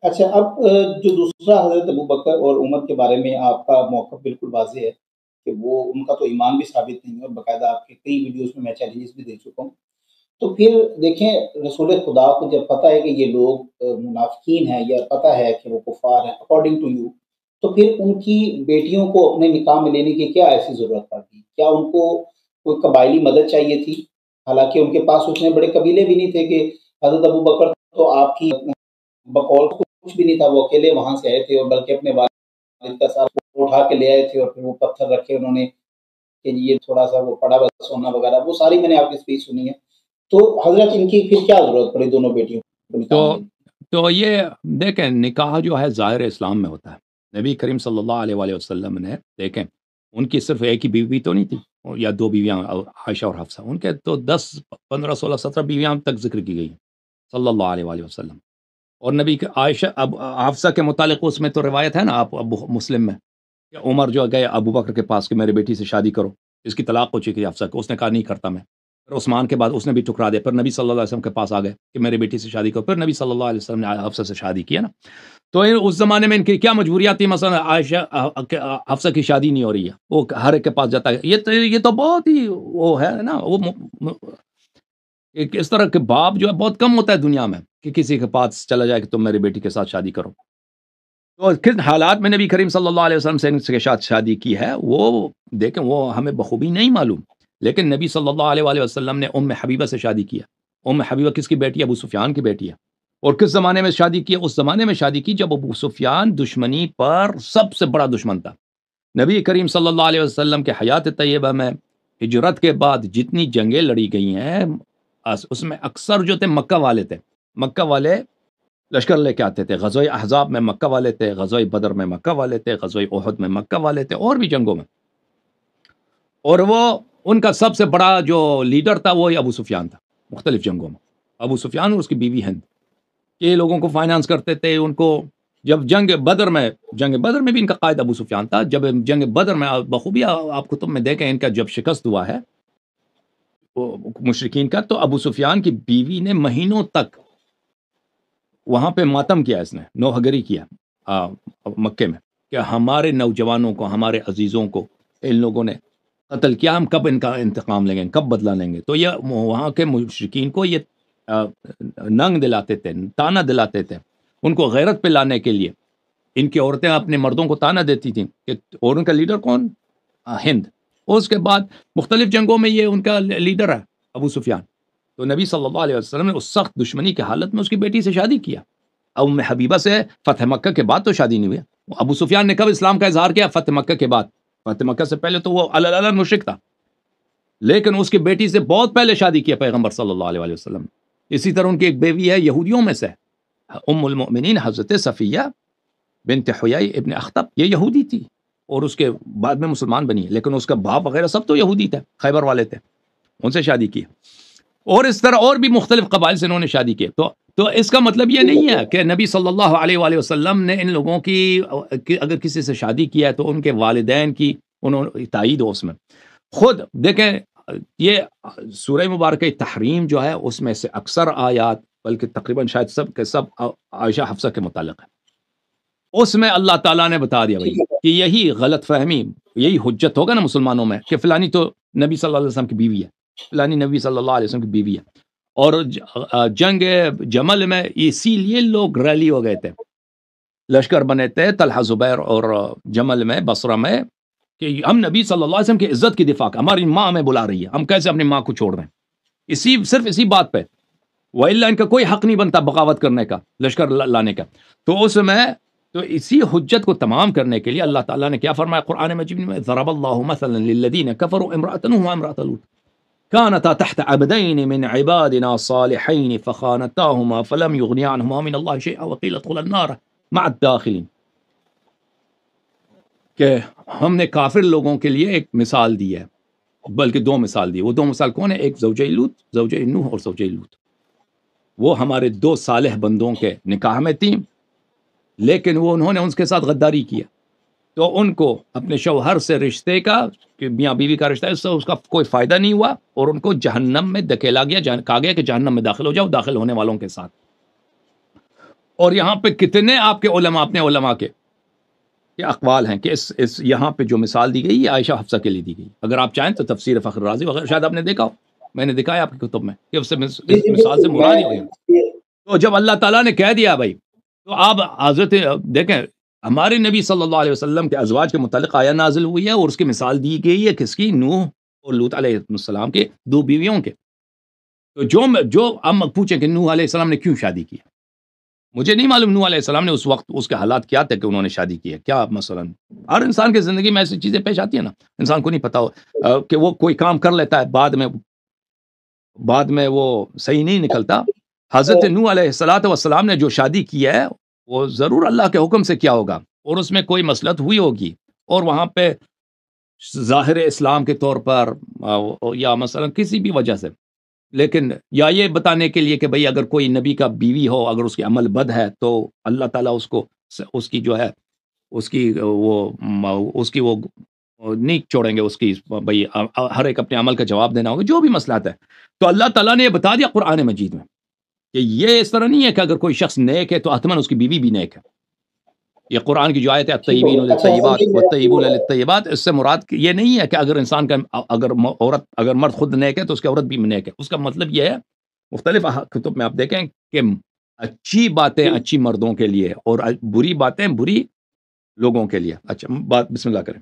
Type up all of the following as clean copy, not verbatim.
اچھا، اب جو دوسرا حضرت ابوبکر اور عمر کے بارے میں آپ کا موقف بالکل واضح ہے کہ وہ ان کا تو ایمان بھی ثابت نہیں ہے، اور باقاعدہ آپ کے کئی ویڈیوز میں چیلنجز بھی دیکھ چکا ہوں۔ تو پھر دیکھیں، رسول خدا کو جب پتہ ہے کہ یہ لوگ منافقین ہیں، یا پتہ ہے کہ وہ کفار ہیں اکارڈنگ ٹو یو، تو پھر ان کی بیٹیوں کو اپنے نکاح میں لینے کی کیا ایسی ضرورت پڑتی؟ کیا ان کو کوئی قبائلی مدد چاہیے تھی؟ حالانکہ ان کے پاس اتنے بڑے قبیلے بھی نہیں تھے کہ حضرت ابوبکر تو آپ کی بقول کچھ بھی نہیں تھا، وہ اکیلے وہاں سے آئے تھے، اور بلکہ اپنے والد کا ساتھ اٹھا کے لے آئے تھے، اور پھر وہ پتھر رکھے انہوں نے کہ یہ تھوڑا سا وہ پڑا بس سونا وغیرہ، وہ ساری میں نے آپ کی اسپیچ سنی ہے۔ تو حضرت ان کی پھر کیا ضرورت پڑی دونوں بیٹیوں کو نکاح میں تو لینے؟ تو یہ دیکھیں، نکاح جو ہے ظاہر اسلام میں ہوتا ہے۔ نبی کریم صلی اللہ علیہ وآلہ وسلم نے دیکھیں، ان کی صرف ایک ہی بیوی تو نہیں تھی، یا دو بیویاں عائشہ اور حفصہ، ان کے تو 10 15 16 17 بیویاں تک ذکر کی گئی ہیں صلی اللہ علیہ وآلہ وسلم۔ اور نبی کے عائشہ اب حفصہ کے متعلق اس میں تو روایت ہے نا، آپ ابو مسلم میں، کہ عمر جو گئے ابو بکر کے پاس کہ میرے بیٹی سے شادی کرو، اس کی طلاق ہو چکی ہے حفصہ کو، اس نے کہا نہیں کرتا میں۔ پھر عثمان کے بعد اس نے بھی ٹکرا دیا، پھر نبی صلی اللہ علیہ وسلم کے پاس آ گئے کہ میرے بیٹی سے شادی کرو، پھر نبی صلی اللہ علیہ وسلم نے حفصہ سے شادی کی ہے نا۔ تو اس زمانے میں ان کی کیا مجبوریات تھی؟ مثلا عائشہ حفصہ کی شادی نہیں ہو رہی ہے، وہ ہر ایک کے پاس جاتا ہے، یہ تو بہت ہی وہ ہے نا، وہ ایک اس طرح کے باپ جو ہے بہت کم ہوتا ہے دنیا میں کہ کسی کے پاس چلا جائے کہ تم میری بیٹی کے ساتھ شادی کرو۔ تو کن حالات میں نبی کریم صلی اللہ علیہ وسلم سے ان کے ساتھ شادی کی ہے، وہ دیکھیں وہ ہمیں بخوبی نہیں معلوم، لیکن نبی صلی اللہ علیہ وآلہ وسلم نے ام حبیبہ سے شادی کی ہے۔ ام حبیبہ کس کی بیٹی ہے؟ ابو سفیان کی بیٹی ہے۔ اور کس زمانے میں شادی کی ہے؟ اس زمانے میں شادی کی جب ابو سفیان دشمنی پر سب سے بڑا دشمن تھا۔ نبی کریم صلی اللہ علیہ وسلم کے حیات طیبہ میں ہجرت کے بعد جتنی جنگیں لڑی گئی ہیں، اس میں اکثر جو تھے مکہ والے تھے۔ مکہ والے لشکر لے کے آتے تھے، غزوہ احزاب میں مکہ والے تھے، غزوہ بدر میں مکہ والے تھے، غزوہ احد میں مکہ والے تھے، اور بھی جنگوں میں۔ اور وہ ان کا سب سے بڑا جو لیڈر تھا وہ ابو سفیان تھا مختلف جنگوں میں۔ ابو سفیان اور اس کی بیوی ہند، یہ لوگوں کو فائنانس کرتے تھے ان کو۔ جب جنگ بدر میں بھی ان کا قائد ابو سفیان تھا۔ جب جنگ بدر میں بخوبی آپ کتب میں دیکھیں ان کا جب شکست ہوا ہے مشرکین کا، تو ابو سفیان کی بیوی نے مہینوں تک وہاں پہ ماتم کیا، اس نے نوحگری کیا مکے میں، کہ ہمارے نوجوانوں کو، ہمارے عزیزوں کو ان لوگوں نے قتل کیا، ہم کب ان کا انتقام لیں گے، کب بدلہ لیں گے۔ تو یہ وہاں کے مشرکین کو یہ ننگ دلاتے تھے، تانا دلاتے تھے، ان کو غیرت پہ لانے کے لیے۔ ان کی عورتیں اپنے مردوں کو تانا دیتی تھیں کہ، اور ان کا لیڈر کون؟ ہند۔ اور اس کے بعد مختلف جنگوں میں یہ ان کا لیڈر ہے ابو سفیان۔ تو نبی صلی اللہ علیہ وسلم نے اس سخت دشمنی کی حالت میں اس کی بیٹی سے شادی کیا۔ ام حبیبہ سے فتح مکہ کے بعد تو شادی نہیں ہوئی۔ ابو سفیان نے کب اسلام کا اظہار کیا؟ فتح مکہ کے بعد۔ فتح مکہ سے پہلے تو وہ الگ مشرک تھا، لیکن اس کی بیٹی سے بہت پہلے شادی کیا پیغمبر صلی اللہ علیہ وسلم۔ اسی طرح ان کی ایک بیوی ہے یہودیوں میں سے، ام المؤمنین حضرت صفیہ بنت حیی ابن اخطب، یہ یہودی تھی اور اس کے بعد میں مسلمان بنی، لیکن اس کا باپ وغیرہ سب تو یہودی تھے، خیبر والے تھے، ان سے شادی کی۔ اور اس طرح اور بھی مختلف قبائل سے انہوں نے شادی کی۔ تو اس کا مطلب یہ نہیں ہے کہ نبی صلی اللہ علیہ وآلہ وسلم نے ان لوگوں کی اگر کسی سے شادی کیا ہے تو ان کے والدین کی انہوں نے تائید ہو اس میں۔ خود دیکھیں یہ سورہ مبارکہ تحریم جو ہے اس میں سے اکثر آیات، بلکہ تقریباً شاید سب کے سب عائشہ حفصہ کے متعلق ہے۔ اس میں اللہ تعالیٰ نے بتا دیا بھائی کہ یہی غلط فہمی، یہی حجت ہوگا نا مسلمانوں میں کہ فلانی تو نبی صلی اللہ علیہ وسلم کی بیوی ہے، فلانی نبی صلی اللہ علیہ وسلم کی بیوی ہے۔ اور جنگ جمل میں اسی لیے لوگ ریلی ہو گئے تھے، لشکر بنے تھے طلحہ زبیر اور جمل میں بصرہ میں، کہ ہم نبی صلی اللہ علیہ وسلم کی عزت کی دفاع کا، ہماری ماں ہمیں بلا رہی ہے، ہم کیسے اپنی ماں کو چھوڑ رہے ہیں، صرف اسی بات پہ، وَإِلَّا ان کا کوئی حق نہیں بنتا بغاوت کرنے کا، لشکر لانے کا۔ تو اس میں تو اسی حجت کو تمام کرنے کے لیے اللہ تعالیٰ نے کیا فرمایا قرآن مجید میں؟ ضرب اللہ مثلا للذین کفروا امرأة نوح وامرأة لوط كانتا تحت عبدین من عبادنا صالحین فخانتاهما فلم یغنیا عنہما من اللہ شیئا وقیل ادخلا النار مع الداخلین، کہ ہم نے کافر لوگوں کے لیے ایک مثال دی ہے، بلکہ دو مثال دی۔ وہ دو مثال کون ہے؟ ایک زوجہ لوط، زوجہ نوح اور زوجہ لوط۔ وہ ہمارے دو صالح بندوں کے نکاح میں تھیں، لیکن وہ انہوں نے ان کے ساتھ غداری کیا، تو ان کو اپنے شوہر سے رشتے کا، کہ میاں بیوی کا رشتہ ہے، اس کا کوئی فائدہ نہیں ہوا، اور ان کو جہنم میں دھکیلا گیا، کہا گیا کہ جہنم میں داخل ہو جاؤ، داخل ہونے والوں کے ساتھ۔ اور یہاں پہ کتنے آپ کے علماء، اپنے علماء کے اقوال ہیں کہ اس یہاں پہ جو مثال دی گئی یہ عائشہ حفصہ کے لیے دی گئی. اگر آپ چاہیں تو تفسیر فخر رازی وغیرہ شاید آپ نے دیکھا ہو، میں نے دکھایا آپ کی کتب میں کہ اس مثال سے مراد ہی ہوئی. تو جب اللہ تعالیٰ نے کہہ دیا بھائی، تو آپ حضرت دیکھیں ہمارے نبی صلی اللہ علیہ وسلم کے ازواج کے متعلق آیت نازل ہوئی ہے اور اس کی مثال دی گئی ہے کس کی؟ نوح اور لوط علیہ السلام کے دو بیویوں کے. تو جو ہم پوچھیں کہ نوح علیہ السلام نے کیوں شادی کی، مجھے نہیں معلوم نوح علیہ السلام نے اس وقت اس کے حالات کیا تھے کہ انہوں نے شادی کی ہے. کیا مثلا ہر انسان کی زندگی میں ایسی چیزیں پیش آتی ہیں نا، انسان کو نہیں پتا ہو کہ وہ کوئی کام کر لیتا ہے، بعد میں وہ صحیح نہیں نکلتا. حضرت نوح علیہ السلام نے جو شادی کی ہے وہ ضرور اللہ کے حکم سے کیا ہوگا، اور اس میں کوئی مصلحت ہوئی ہوگی، اور وہاں پہ ظاہر اسلام کے طور پر یا مثلا کسی بھی وجہ سے، لیکن یا یہ بتانے کے لیے کہ بھئی اگر کوئی نبی کا بیوی ہو، اگر اس کی عمل بد ہے تو اللہ تعالیٰ اس کی جو ہے اس کی وہ نہیں چھوڑیں گے، اس کی بھئی ہر ایک اپنے عمل کا جواب دینا ہوگا، جو بھی مسئلات ہے. تو اللہ تعالیٰ نے یہ بتا دیا قرآن مجید میں کہ یہ اس طرح نہیں ہے کہ اگر کوئی شخص نیک ہے تو حتماً اس کی بیوی بھی نیک ہے. یہ قرآن کی جو آیت ہے الطیبین للطیبات والطیبون للطیبات، اس سے مراد یہ نہیں ہے کہ اگر انسان کا اگر مرد خود نیک ہے تو اس کی عورت بھی نیک ہے. اس کا مطلب یہ ہے، مختلف کتب میں آپ دیکھیں کہ اچھی باتیں اچھی مردوں کے لیے اور بری باتیں بری لوگوں کے لیے. اچھا بات بسم اللہ کریں.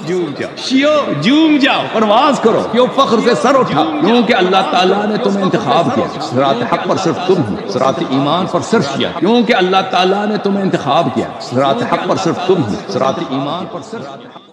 جوم جاؤ پرواز کرو، کیوں فخر سے سر اٹھا، کیونکہ اللہ تعالیٰ نے تمہیں انتخاب کیا. صراط حق پر صرف تم ہو، صراط ایمان پر صرف کیا، کیونکہ اللہ تعالیٰ نے تمہیں انتخاب کیا. صراط حق پر صرف تم ہو، صراط ایمان پر صرف